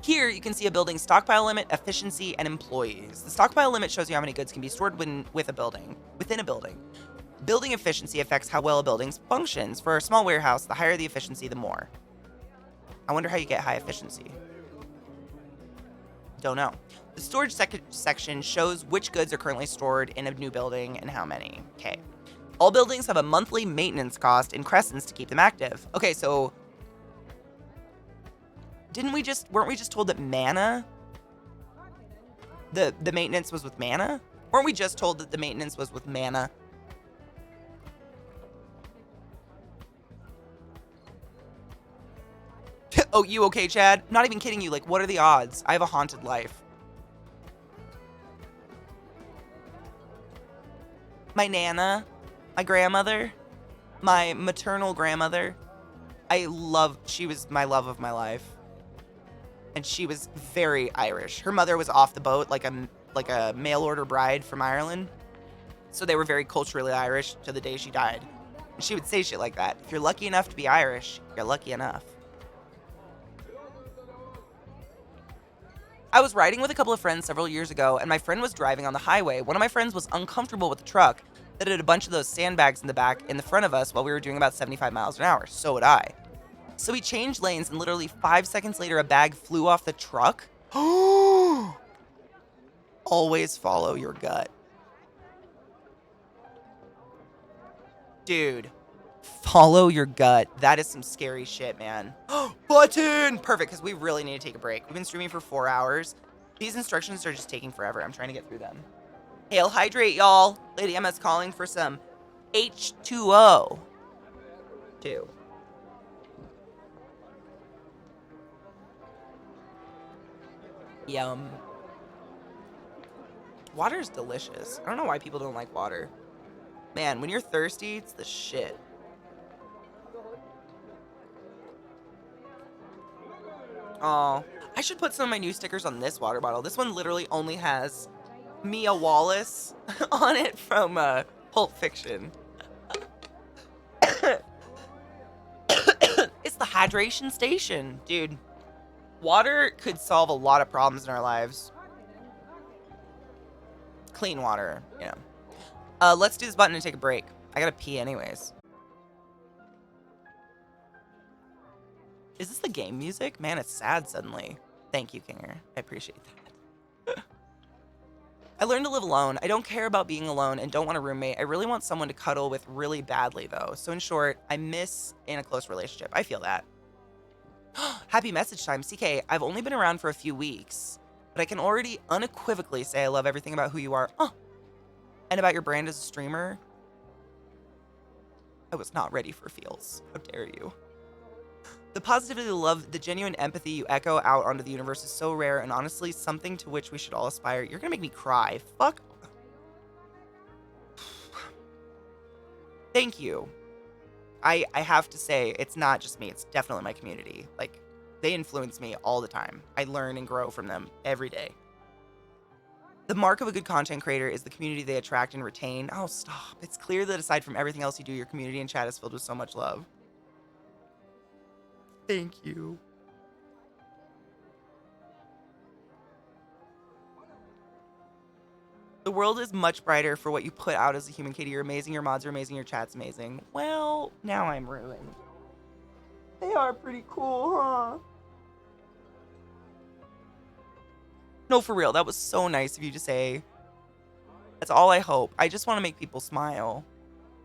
Here, you can see a building's stockpile limit, efficiency, and employees. The stockpile limit shows you how many goods can be stored within a building. Building efficiency affects how well a building functions. For a small warehouse, the higher the efficiency, the more. I wonder how you get high efficiency. Don't know. The storage section shows which goods are currently stored in a new building and how many. Okay. All buildings have a monthly maintenance cost in crescents to keep them active. Okay, so weren't we just told that mana, the maintenance was with mana? Weren't we just told that the maintenance was with mana? Oh, you okay, Chad? Not even kidding you. Like, what are the odds? I have a haunted life. My Nana, my grandmother, my maternal grandmother, she was my love of my life. And she was very Irish. Her mother was off the boat like a mail order bride from Ireland. So they were very culturally Irish to the day she died. And she would say shit like that. If you're lucky enough to be Irish, you're lucky enough. I was riding with a couple of friends several years ago, and my friend was driving on the highway. One of my friends was uncomfortable with the truck that had a bunch of those sandbags in the front of us while we were doing about 75 miles an hour. So would I. So we changed lanes, and literally 5 seconds later, a bag flew off the truck. Always follow your gut. Dude, follow your gut. That is some scary shit, man. Button! Perfect, because we really need to take a break. We've been streaming for 4 hours. These instructions are just taking forever. I'm trying to get through them. Hail hydrate, y'all. Lady Emma's calling for some H2O. 2. Yum. Water is delicious. I don't know why people don't like water. Man, when you're thirsty, it's the shit. Oh, I should put some of my new stickers on this water bottle. This one literally only has Mia Wallace on it from Pulp Fiction. It's the hydration station, dude. Water could solve a lot of problems in our lives. Clean water, yeah. Let's do this button and take a break. I gotta pee anyways. Is this the game music? Man, it's sad suddenly. Thank you, Kinger. I appreciate that. I learned to live alone. I don't care about being alone and don't want a roommate. I really want someone to cuddle with really badly, though. So in short, I miss in a close relationship. I feel that. Happy message time. CK, I've only been around for a few weeks, but I can already unequivocally say I love everything about who you are. And about your brand as a streamer. I was not ready for feels. How dare you? The positivity, the love, the genuine empathy you echo out onto the universe is so rare and honestly something to which we should all aspire. You're gonna make me cry. Fuck. Thank you. I have to say, it's not just me. It's definitely my community. Like, they influence me all the time. I learn and grow from them every day. The mark of a good content creator is the community they attract and retain. Oh, stop. It's clear that aside from everything else you do, your community and chat is filled with so much love. Thank you. The world is much brighter for what you put out as a human, Katie. You're amazing. Your mods are amazing. Your chat's amazing. Well, now I'm ruined. They are pretty cool, huh? No, for real. That was so nice of you to say. That's all I hope. I just want to make people smile.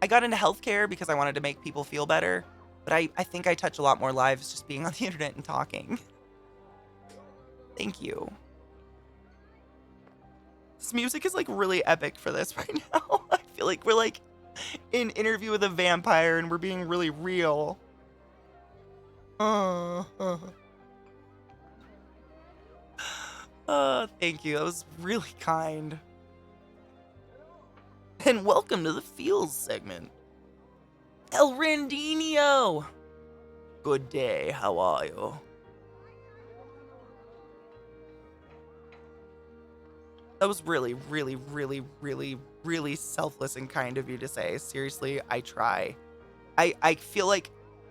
I got into healthcare because I wanted to make people feel better. But I think I touch a lot more lives just being on the internet and talking. Thank you. This music is like really epic for this right now. I feel like we're like in Interview with a Vampire and we're being really real. Thank you. That was really kind. And welcome to the Feels segment. El Randinho! Good day, how are you? That was really, really, really, really, really selfless and kind of you to say. Seriously, I try. I feel like,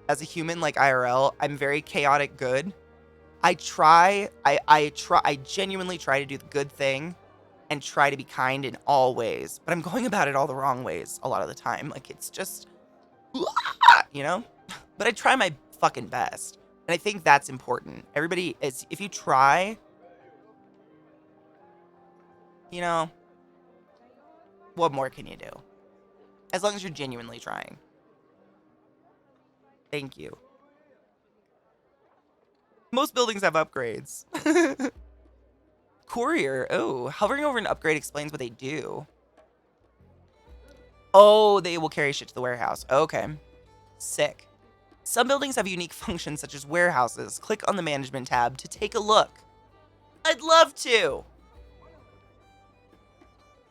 as a human, like IRL, I'm very chaotic good. I genuinely try to do the good thing and try to be kind in all ways, but I'm going about it all the wrong ways a lot of the time. Like, it's just, you know? But I try my fucking best. And I think that's important. Everybody is, if you try, you know, what more can you do? As long as you're genuinely trying. Thank you. Most buildings have upgrades. Courier. Oh, hovering over an upgrade explains what they do. Oh, they will carry shit to the warehouse. Okay. Sick. Some buildings have unique functions such as warehouses. Click on the management tab to take a look. I'd love to.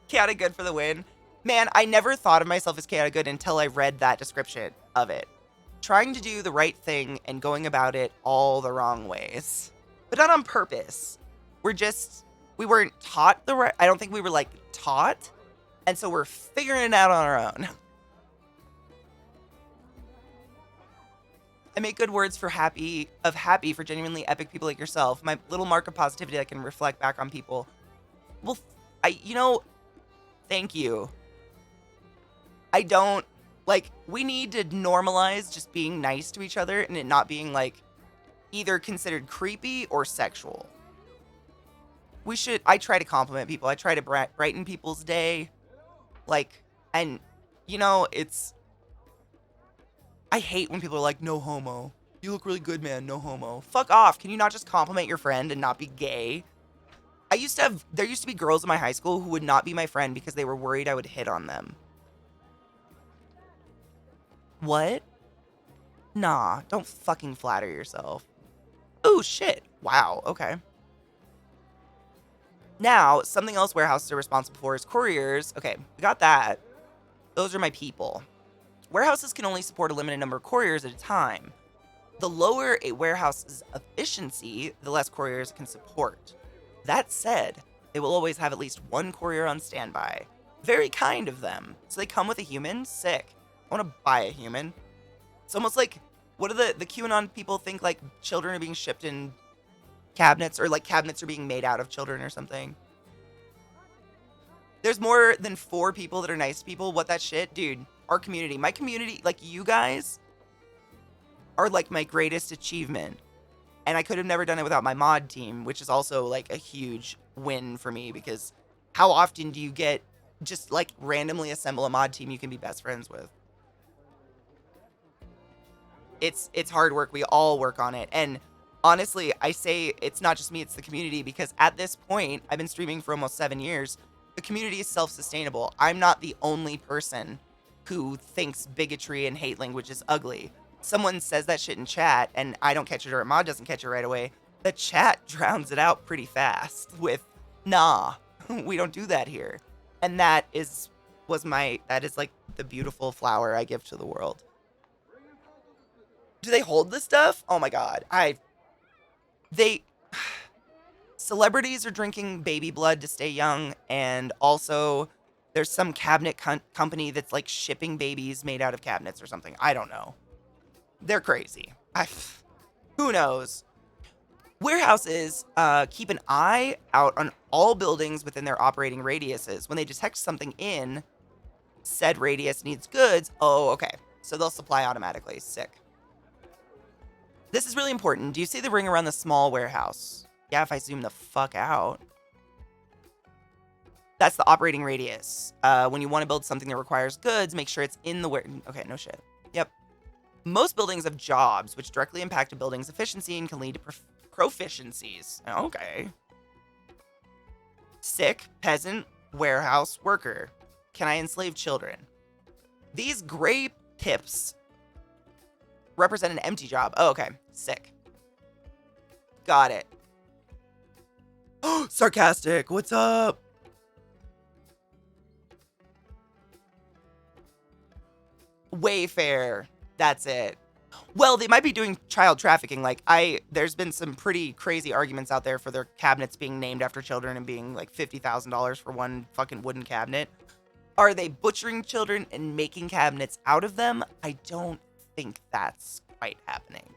Chaotic good for the win. Man, I never thought of myself as chaotic good until I read that description of it. Trying to do the right thing and going about it all the wrong ways. But not on purpose. We weren't taught the right, I don't think we were like taught. And so we're figuring it out on our own. I make good words for happy for genuinely epic people like yourself. My little mark of positivity that can reflect back on people. Well, thank you. I don't, we need to normalize just being nice to each other and it not being, either considered creepy or sexual. I try to compliment people. I try to brighten people's day. I hate when people are like, no homo. You look really good, man. No homo. Fuck off. Can you not just compliment your friend and not be gay? There used to be girls in my high school who would not be my friend because they were worried I would hit on them. What? Nah, don't fucking flatter yourself. Oh, shit. Wow, okay. Now, something else warehouses are responsible for is couriers. Okay, we got that. Those are my people. Warehouses can only support a limited number of couriers at a time. The lower a warehouse's efficiency, the less couriers it can support. That said, they will always have at least one courier on standby. Very kind of them. So they come with a human? Sick. I want to buy a human. It's almost like, what do the QAnon people think, children are being shipped in cabinets, or cabinets are being made out of children or something? There's more than 4 people that are nice people. What that shit? Dude, our community, my community, you guys are my greatest achievement. And I could have never done it without my mod team, which is also a huge win for me, because how often do you get just randomly assemble a mod team you can be best friends with? It's hard work. We all work on it. And honestly, I say it's not just me, it's the community, because at this point, I've been streaming for almost 7 years. The community is self-sustainable. I'm not the only person who thinks bigotry and hate language is ugly. Someone says that shit in chat and I don't catch it, or a mod doesn't catch it right away. The chat drowns it out pretty fast with, nah, we don't do that here. And that is the beautiful flower I give to the world. Do they hold this stuff? Oh my god. Celebrities are drinking baby blood to stay young, and also there's some cabinet company that's shipping babies made out of cabinets or something. I don't know. They're crazy. Who knows? Warehouses keep an eye out on all buildings within their operating radiuses. When they detect something in said radius needs goods, oh, okay. So they'll supply automatically. Sick. This is really important. Do you see the ring around the small warehouse? Yeah, if I zoom the fuck out. That's the operating radius. When you want to build something that requires goods, make sure it's in the okay, no shit. Yep. Most buildings have jobs, which directly impact a building's efficiency and can lead to proficiencies. Okay. Sick, peasant, warehouse, worker. Can I enslave children? These gray pips represent an empty job. Oh, okay. Sick. Got it. Oh, sarcastic. What's up? Wayfair. That's it. Well, they might be doing child trafficking. There's been some pretty crazy arguments out there for their cabinets being named after children and being $50,000 for one fucking wooden cabinet. Are they butchering children and making cabinets out of them? I don't think that's quite happening.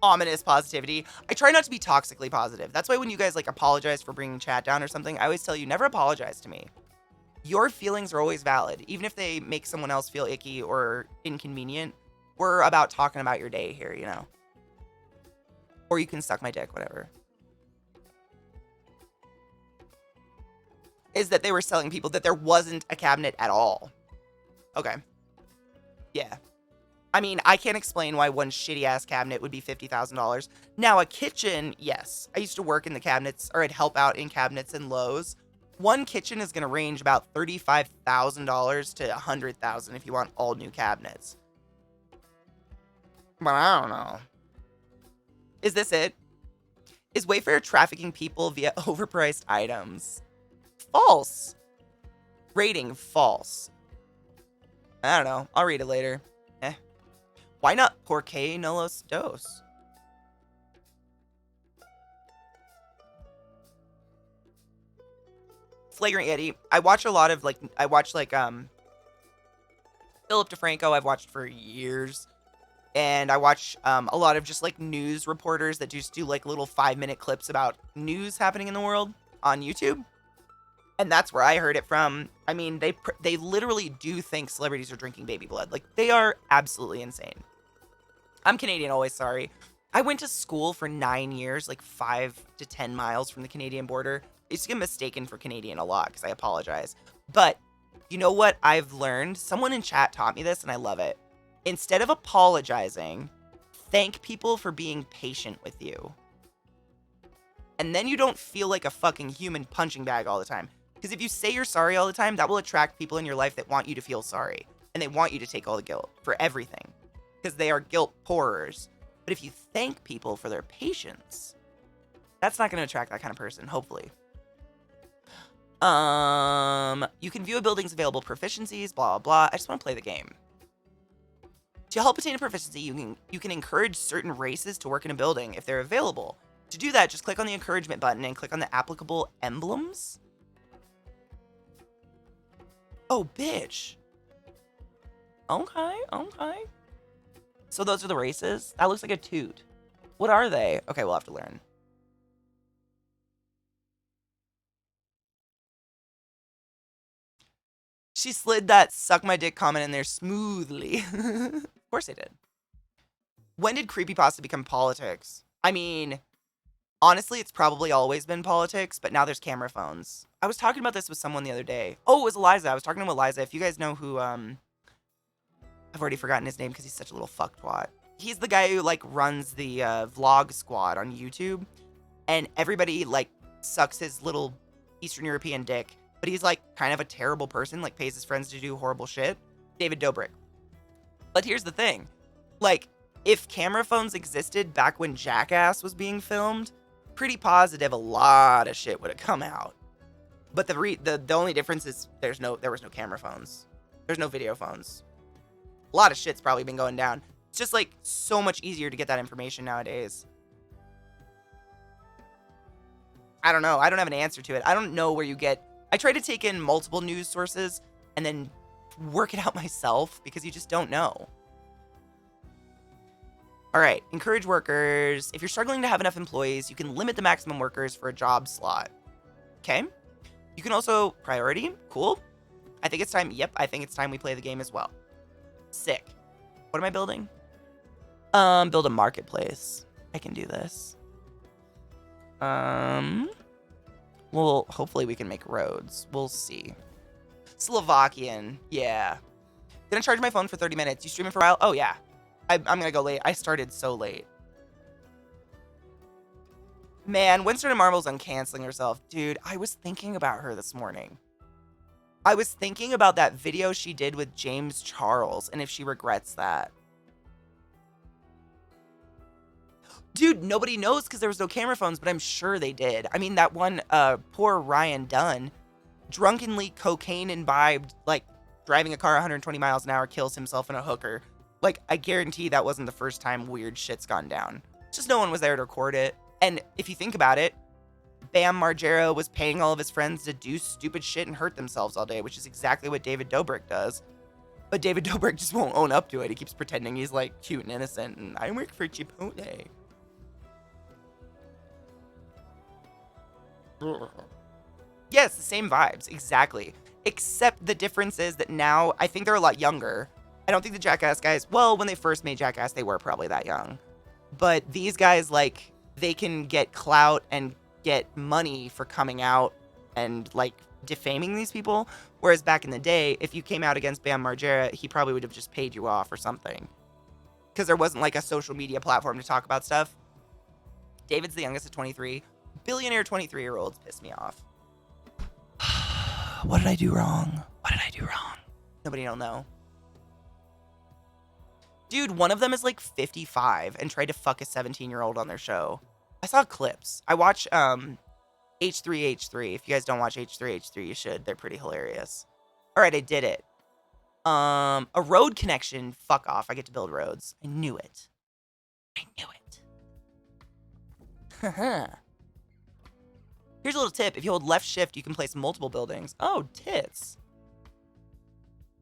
Ominous positivity. I try not to be toxically positive. That's why when you guys like apologize for bringing chat down or something, I always tell you never apologize to me. Your feelings are always valid, even if they make someone else feel icky or inconvenient. We're about talking about your day here, you know. Or you can suck my dick, whatever. Is that they were telling people that there wasn't a cabinet at all. Okay. Yeah. I mean, I can't explain why one shitty-ass cabinet would be $50,000. Now, a kitchen, yes. I used to work in the cabinets, or I'd help out in cabinets in Lowe's. One kitchen is going to range about $35,000 to $100,000 if you want all new cabinets. But I don't know. Is this it? Is Wayfair trafficking people via overpriced items? False. Rating false. I don't know. I'll read it later. Why not Porque no los dos? Flagrant Yeti. I watch a lot of Philip DeFranco. I've watched for years. And I watch a lot of just like news reporters that just do like little 5-minute clips about news happening in the world on YouTube. And that's where I heard it from. I mean, they literally do think celebrities are drinking baby blood. Like, they are absolutely insane. I'm Canadian, always sorry. I went to school for 9 years, like 5 to 10 miles from the Canadian border. I used to get mistaken for Canadian a lot because I apologize. But you know what I've learned? Someone in chat taught me this and I love it. Instead of apologizing, thank people for being patient with you. And then you don't feel like a fucking human punching bag all the time. Because if you say you're sorry all the time, that will attract people in your life that want you to feel sorry. And they want you to take all the guilt for everything. Because they are guilt pourers. But if you thank people for their patience, that's not going to attract that kind of person, hopefully. You can view a building's available proficiencies, blah, blah, blah. I just want to play the game. To help attain a proficiency, you can encourage certain races to work in a building if they're available. To do that, just click on the encouragement button and click on the applicable emblems. Oh, bitch. Okay, okay. So those are the races? That looks like a toot. What are they? Okay, we'll have to learn. She slid that suck my dick comment in there smoothly. Of course I did. When did creepypasta become politics? I mean, honestly, it's probably always been politics, but now there's camera phones. I was talking about this with someone the other day. Oh, it was Eliza. I was talking to Eliza. If you guys know who, I've already forgotten his name because he's such a little fucktwat. He's the guy who, like, runs the vlog squad on YouTube. And everybody, like, sucks his little Eastern European dick. But he's, like, kind of a terrible person, like, pays his friends to do horrible shit. David Dobrik. But here's the thing. Like, if camera phones existed back when Jackass was being filmed, pretty positive a lot of shit would have come out. But the only difference is there was no camera phones. There's no video phones. A lot of shit's probably been going down. It's just, like, so much easier to get that information nowadays. I don't know. I don't have an answer to it. I don't know where you get... I try to take in multiple news sources and then work it out myself because you just don't know. All right. Encourage workers. If you're struggling to have enough employees, you can limit the maximum workers for a job slot. Okay. You can also... Priority. Cool. I think it's time... Yep, I think it's time we play the game as well. Sick. What am I building? Build a marketplace. I can do this. Well, hopefully we can make roads. We'll see. Slovakian. Yeah. Gonna charge my phone for 30 minutes. You streaming for a while? Oh, yeah. I'm gonna go late. I started so late. Man, Winston and Marvel's on canceling herself. Dude, I was thinking about her this morning. I was thinking about that video she did with James Charles and if she regrets that. Dude, nobody knows because there was no camera phones, but I'm sure they did. I mean, that one, poor Ryan Dunn, drunkenly cocaine imbibed, like, driving a car 120 miles an hour, kills himself in a hooker. Like, I guarantee that wasn't the first time weird shit's gone down. Just no one was there to record it. And if you think about it, Bam Margera was paying all of his friends to do stupid shit and hurt themselves all day, which is exactly what David Dobrik does. But David Dobrik just won't own up to it. He keeps pretending he's, like, cute and innocent, and I work for Chipotle. Yes, the same vibes, exactly. Except the difference is that now I think they're a lot younger. I don't think the Jackass guys, well, when they first made Jackass, they were probably that young. But these guys, like, they can get clout and get money for coming out and, like, defaming these people. Whereas back in the day, if you came out against Bam Margera, he probably would have just paid you off or something. Because there wasn't, like, a social media platform to talk about stuff. David's the youngest at 23. Billionaire 23-year-olds piss me off. What did I do wrong? What did I do wrong? Nobody will know. Dude, one of them is like 55 and tried to fuck a 17-year-old on their show. I saw clips. I watch H3H3. If you guys don't watch H3H3, you should. They're pretty hilarious. All right, I did it. A road connection. Fuck off. I get to build roads. I knew it. I knew it. Haha. Here's a little tip. If you hold left shift, you can place multiple buildings. Oh, tits.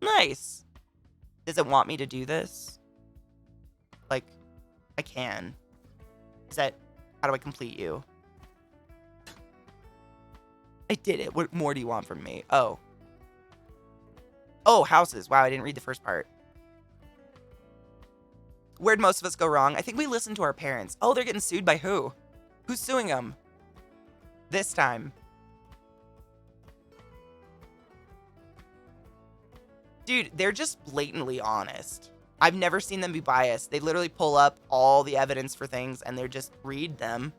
Nice. Does it want me to do this? Like, I can. Is that... How do I complete you? I did it. What more do you want from me? Oh. Oh, houses. Wow, I didn't read the first part. Where'd most of us go wrong? I think we listened to our parents. Oh, they're getting sued by who? Who's suing them? This time. Dude, they're just blatantly honest. I've never seen them be biased. They literally pull up all the evidence for things and they're just read them.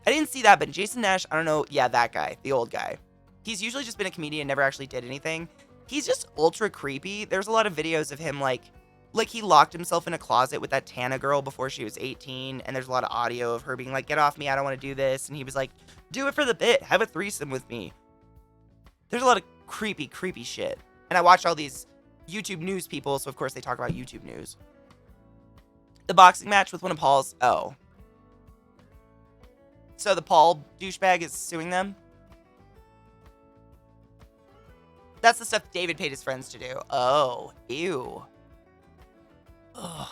I didn't see that, but Jason Nash, I don't know. Yeah, that guy, the old guy. He's usually just been a comedian, never actually did anything. He's just ultra creepy. There's a lot of videos of him like he locked himself in a closet with that Tana girl before she was 18. And there's a lot of audio of her being like, get off me, I don't want to do this. And he was like, do it for the bit, have a threesome with me. There's a lot of creepy, creepy shit. And I watch all these YouTube news people, so of course they talk about YouTube news. The boxing match with one of Paul's, oh. So the Paul douchebag is suing them? That's the stuff David paid his friends to do. Oh, ew. Ugh.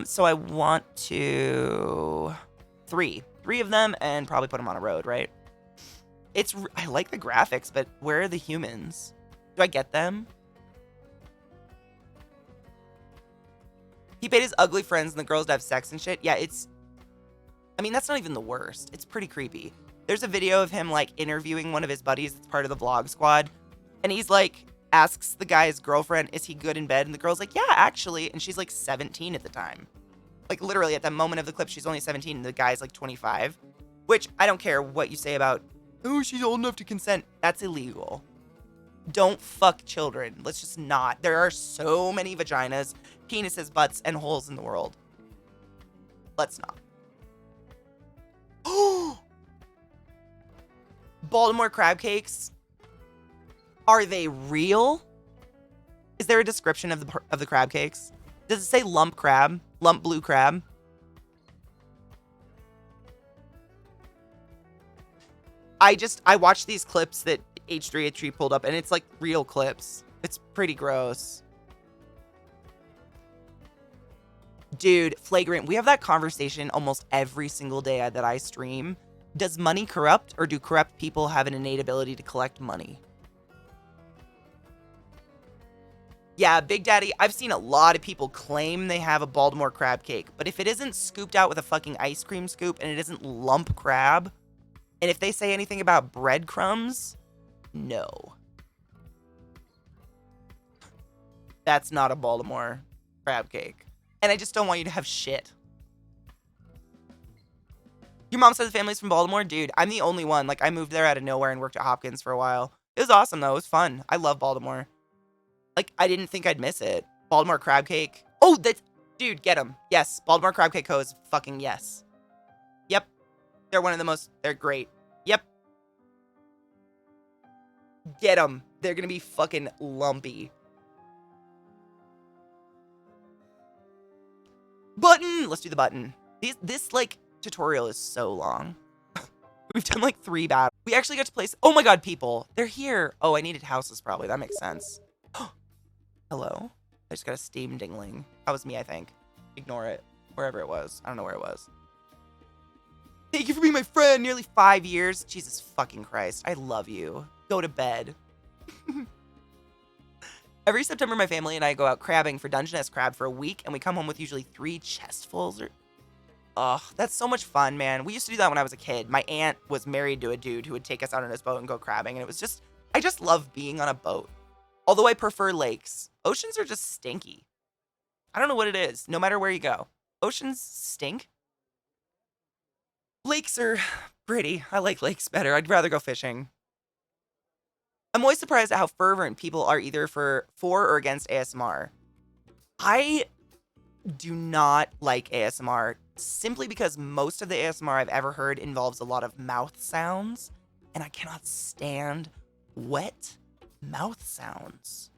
So I want to... Three of them and probably put them on a road, right? I like the graphics, but where are the humans? Do I get them? He paid his ugly friends and the girls to have sex and shit. Yeah, I mean, that's not even the worst. It's pretty creepy. There's a video of him, like, interviewing one of his buddies that's part of the vlog squad. And he's, like, asks the guy's girlfriend, is he good in bed? And the girl's like, yeah, actually. And she's, like, 17 at the time. Like, literally, at that moment of the clip, she's only 17 and the guy's, like, 25. Which, I don't care what you say about, oh, she's old enough to consent. That's illegal. Don't fuck children. Let's just not. There are so many vaginas, penises, butts, and holes in the world. Let's not. Baltimore crab cakes. Are they real? Is there a description of the crab cakes? Does it say lump crab? Lump blue crab? I watched these clips that H3H3 pulled up, and it's like real clips. It's pretty gross. Dude, flagrant. We have that conversation almost every single day that I stream. Does money corrupt, or do corrupt people have an innate ability to collect money? Yeah, Big Daddy, I've seen a lot of people claim they have a Baltimore crab cake, but if it isn't scooped out with a fucking ice cream scoop and it isn't lump crab, and if they say anything about breadcrumbs, no. That's not a Baltimore crab cake. And I just don't want you to have shit. Your mom said the family's from Baltimore? Dude, I'm the only one. Like, I moved there out of nowhere and worked at Hopkins for a while. It was awesome, though. It was fun. I love Baltimore. Like, I didn't think I'd miss it. Baltimore crab cake. Oh, that's... Dude, get them. Yes. Baltimore Crab Cake Co. is fucking yes. Yep. They're one of the most... They're great. Yep. Get them. They're gonna be fucking lumpy. Button! Let's do the button. This like, tutorial is so long. We've done, like, 3 battles. We actually got to place... Oh my god, people. They're here. Oh, I needed houses, probably. That makes sense. Hello? I just got a Steam dingling. That was me, I think. Ignore it. Wherever it was. I don't know where it was. Thank you for being my friend. Nearly 5 years. Jesus fucking Christ. I love you. Go to bed. Every September, my family and I go out crabbing for Dungeness crab for a week, and we come home with usually 3 chestfuls. Ugh, that's so much fun, man. We used to do that when I was a kid. My aunt was married to a dude who would take us out on his boat and go crabbing, and it was just, I just love being on a boat. Although I prefer lakes. Oceans are just stinky. I don't know what it is, no matter where you go. Oceans stink. Lakes are pretty. I like lakes better. I'd rather go fishing. I'm always surprised at how fervent people are either for or against ASMR. I do not like ASMR simply because most of the ASMR I've ever heard involves a lot of mouth sounds, and I cannot stand wet mouth sounds.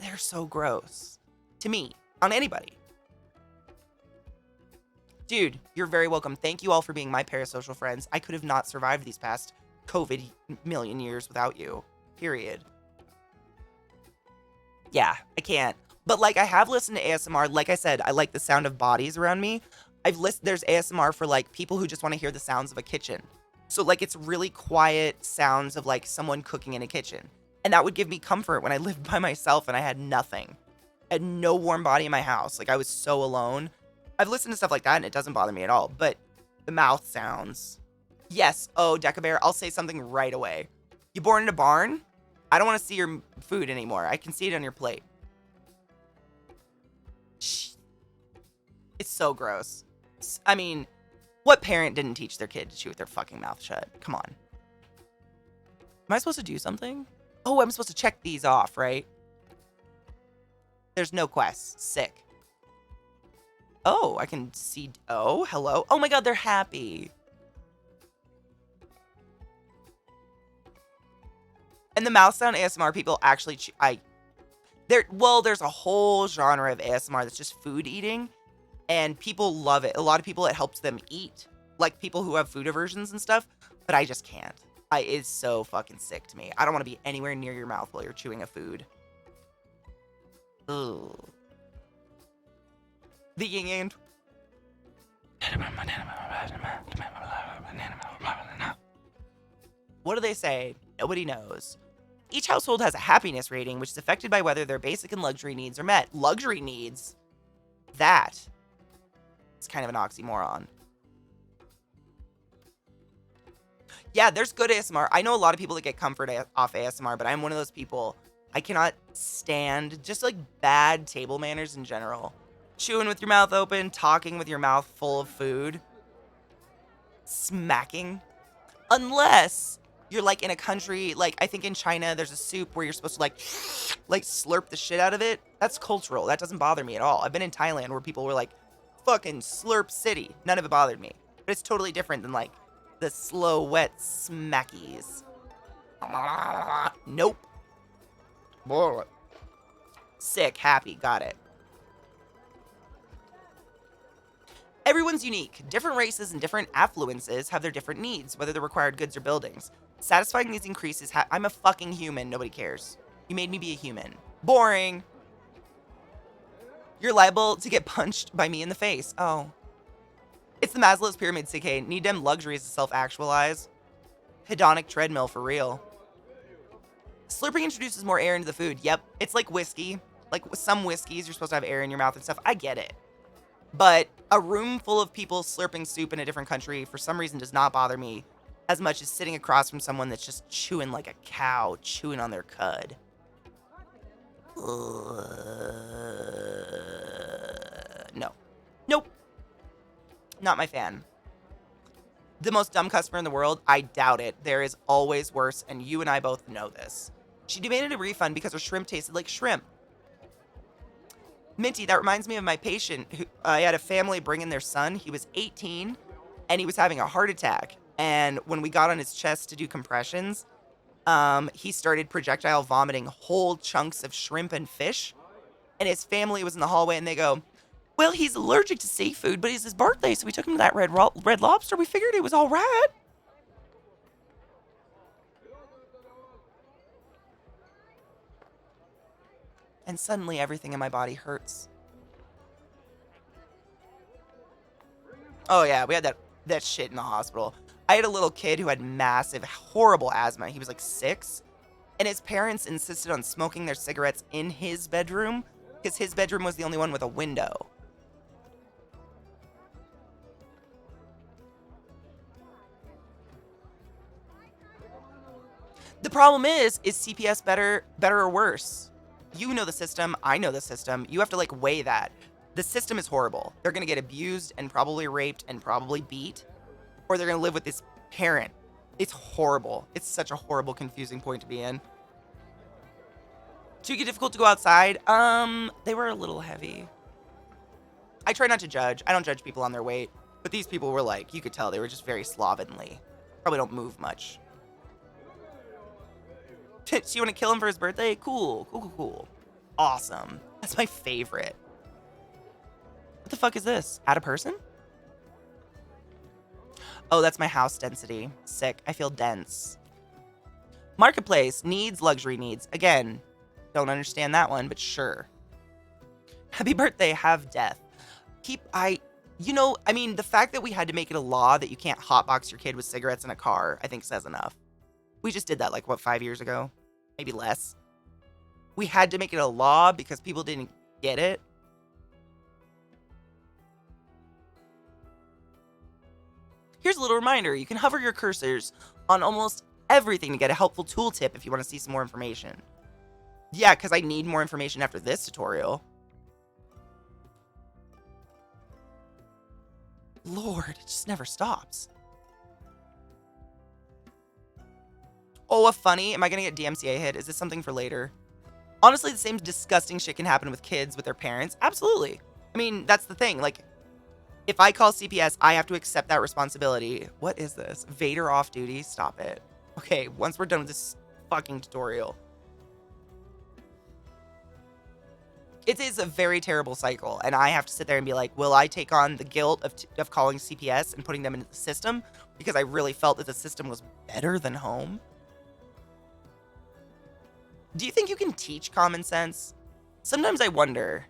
They're so gross. To me, on anybody. Dude, you're very welcome. Thank you all for being my parasocial friends. I could have not survived these past COVID million years without you. Period. Yeah, I can't. But like, I have listened to ASMR. Like I said, I like the sound of bodies around me. There's ASMR for like people who just want to hear the sounds of a kitchen. So like, it's really quiet sounds of like someone cooking in a kitchen. And that would give me comfort when I lived by myself and I had nothing. I had no warm body in my house. Like, I was so alone. I've listened to stuff like that and it doesn't bother me at all. But the mouth sounds. Yes. Oh, Decabear, I'll say something right away. You born in a barn? I don't want to see your food anymore. I can see it on your plate. It's so gross. I mean, what parent didn't teach their kid to chew with their fucking mouth shut? Come on. Am I supposed to do something? Oh, I'm supposed to check these off, right? There's no quests. Sick. Oh, I can see. Oh, hello. Oh my god, they're happy. And the mouth sound ASMR people actually, there's a whole genre of ASMR that's just food eating, and people love it. A lot of people, it helps them eat, like people who have food aversions and stuff, but I just can't. It's so fucking sick to me. I don't want to be anywhere near your mouth while you're chewing a food. Ugh. The yin and what do they say? Nobody knows. Each household has a happiness rating, which is affected by whether their basic and luxury needs are met. Luxury needs? That is kind of an oxymoron. Yeah, there's good ASMR. I know a lot of people that get comfort off ASMR, but I'm one of those people. I cannot stand just like bad table manners in general. Chewing with your mouth open, talking with your mouth full of food, smacking. Unless you're like in a country, like I think in China, there's a soup where you're supposed to like slurp the shit out of it. That's cultural. That doesn't bother me at all. I've been in Thailand where people were like, fucking slurp city. None of it bothered me. But it's totally different than like the slow, wet smackies. Nope. Sick, happy, got it. Everyone's unique. Different races and different affluences have their different needs, whether they're required goods or buildings. Satisfying these increases, I'm a fucking human. Nobody cares. You made me be a human. Boring. You're liable to get punched by me in the face. Oh. It's the Maslow's Pyramid, CK. Need them luxuries to self-actualize. Hedonic treadmill for real. Slurping introduces more air into the food. Yep. It's like whiskey. Like with some whiskeys, you're supposed to have air in your mouth and stuff. I get it. But a room full of people slurping soup in a different country for some reason does not bother me as much as sitting across from someone that's just chewing like a cow, chewing on their cud. No. Nope. Not my fan. The most dumb customer in the world? I doubt it. There is always worse, and you and I both know this. She demanded a refund because her shrimp tasted like shrimp. Minty, that reminds me of my patient who I had a family bring in their son. He was 18 and he was having a heart attack. And when we got on his chest to do compressions, he started projectile vomiting whole chunks of shrimp and fish. And his family was in the hallway and they go, well, he's allergic to seafood, but it's his birthday, so we took him to that Red Lobster. We figured it was all right. And suddenly everything in my body hurts. Oh yeah, we had that shit in the hospital. I had a little kid who had massive, horrible asthma. He was like 6, and his parents insisted on smoking their cigarettes in his bedroom because his bedroom was the only one with a window. The problem is CPS better or worse? You know the system, I know the system. You have to like weigh that. The system is horrible. They're gonna get abused and probably raped and probably beat, or they're gonna live with this parent. It's horrible. It's such a horrible, confusing point to be in. Too difficult to go outside? They were a little heavy. I try not to judge. I don't judge people on their weight, but these people were like, you could tell they were just very slovenly. Probably don't move much. So you want to kill him for his birthday? Cool, cool, cool, cool. Awesome. That's my favorite. What the fuck is this? Add a person? Oh, that's my house density. Sick. I feel dense. Marketplace. Needs, luxury needs. Again, don't understand that one, but sure. Happy birthday, have death. I mean, the fact that we had to make it a law that you can't hotbox your kid with cigarettes in a car, I think says enough. We just did that, like, what, 5 years ago? Maybe less. We had to make it a law because people didn't get it. Here's a little reminder. You can hover your cursors on almost everything to get a helpful tooltip if you want to see some more information. Yeah, because I need more information after this tutorial. Lord, it just never stops. Oh, a funny. Am I going to get DMCA hit? Is this something for later? Honestly, the same disgusting shit can happen with kids with their parents. Absolutely. I mean, that's the thing. Like, if I call CPS, I have to accept that responsibility. What is this? Vader off duty? Stop it. Okay, once we're done with this fucking tutorial. It is a very terrible cycle, and I have to sit there and be like, will I take on the guilt of calling CPS and putting them into the system? Because I really felt that the system was better than home. Do you think you can teach common sense? Sometimes I wonder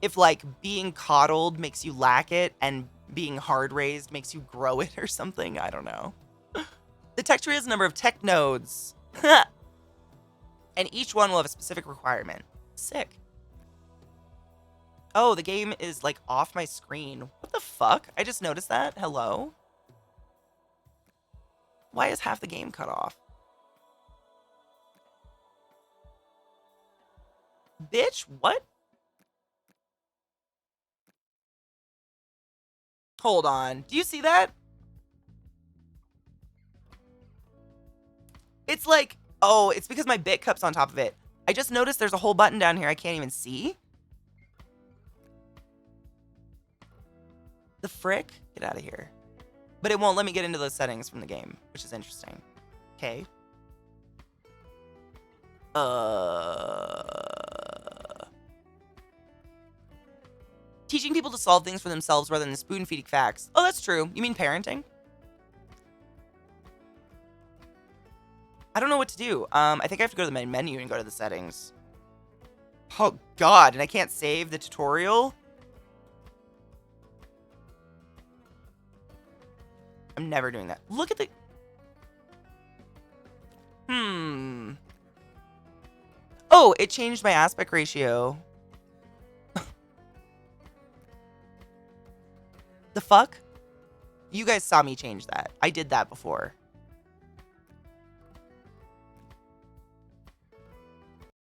if, like, being coddled makes you lack it and being hard-raised makes you grow it or something. I don't know. The tech tree has a number of tech nodes. And each one will have a specific requirement. Sick. Oh, the game is, like, off my screen. What the fuck? I just noticed that. Hello? Why is half the game cut off? Bitch, what? Hold on. Do you see that? It's like, oh, it's because my bit cup's on top of it. I just noticed there's a whole button down here I can't even see. The frick? Get out of here. But it won't let me get into those settings from the game, which is interesting. Okay. Teaching people to solve things for themselves rather than spoon-feeding facts. Oh, that's true. You mean parenting? I don't know what to do. I think I have to go to the main menu and go to the settings. Oh, God. And I can't save the tutorial? I'm never doing that. Look at the... Oh, it changed my aspect ratio. The fuck? You guys saw me change that. I did that before.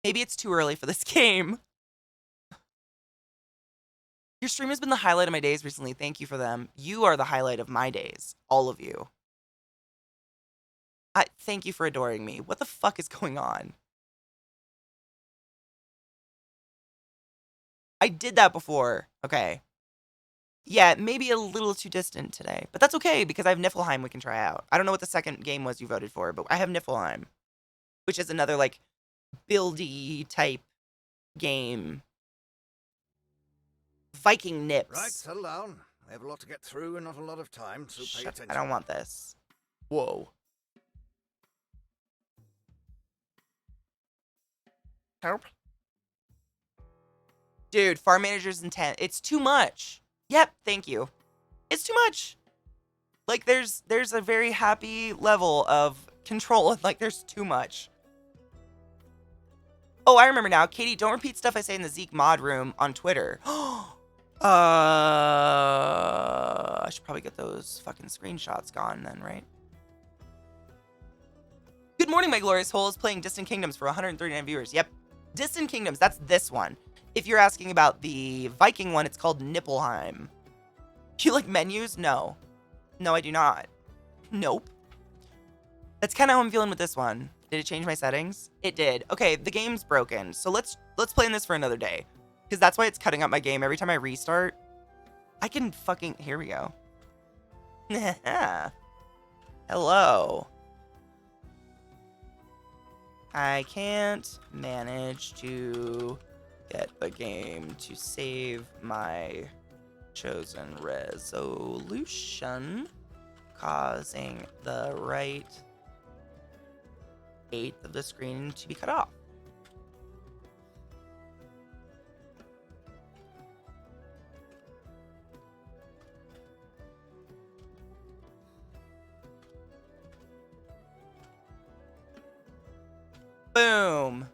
Maybe it's too early for this game. Your stream has been the highlight of my days recently. Thank you for them. You are the highlight of my days. All of you. Thank you for adoring me. What the fuck is going on? I did that before. Okay. Yeah, maybe a little too distant today. But that's okay, because I have Niflheim we can try out. I don't know what the second game was you voted for, but I have Niflheim. Which is another, like, buildy type game. Viking nips. Right, settle down. I have a lot to get through and not a lot of time, so pay attention. I don't want this. Whoa. Help. Dude, farm manager's intent. It's too much. Yep, thank you. It's too much. Like, there's a very happy level of control. Like, there's too much. Oh, I remember now. Katie, don't repeat stuff I say in the Zeke mod room on Twitter. I should probably get those fucking screenshots gone then, right? Good morning, my glorious holes. Playing Distant Kingdoms for 139 viewers. Yep. Distant Kingdoms, that's this one. If you're asking about the Viking one, it's called Nibelheim. Do you like menus? No. No, I do not. Nope. That's kind of how I'm feeling with this one. Did it change my settings? It did. Okay, the game's broken. So let's play in this for another day. Because that's why it's cutting up my game every time I restart. I can fucking... Here we go. Hello. I can't manage to get the game to save my chosen resolution, causing the right eighth of the screen to be cut off. Boom.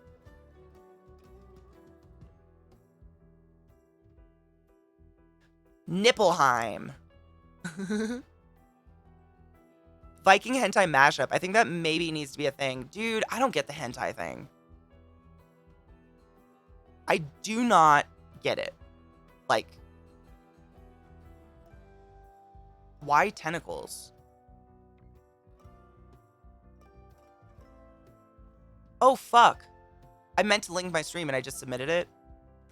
Nibelheim. Viking hentai mashup. I think that maybe needs to be a thing. Dude, I don't get the hentai thing. I do not get it. Like, why tentacles? Oh, fuck. I meant to link my stream and I just submitted it.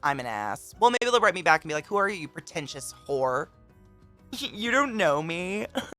I'm an ass. Well, maybe they'll write me back and be like, who are you, you pretentious whore? You don't know me.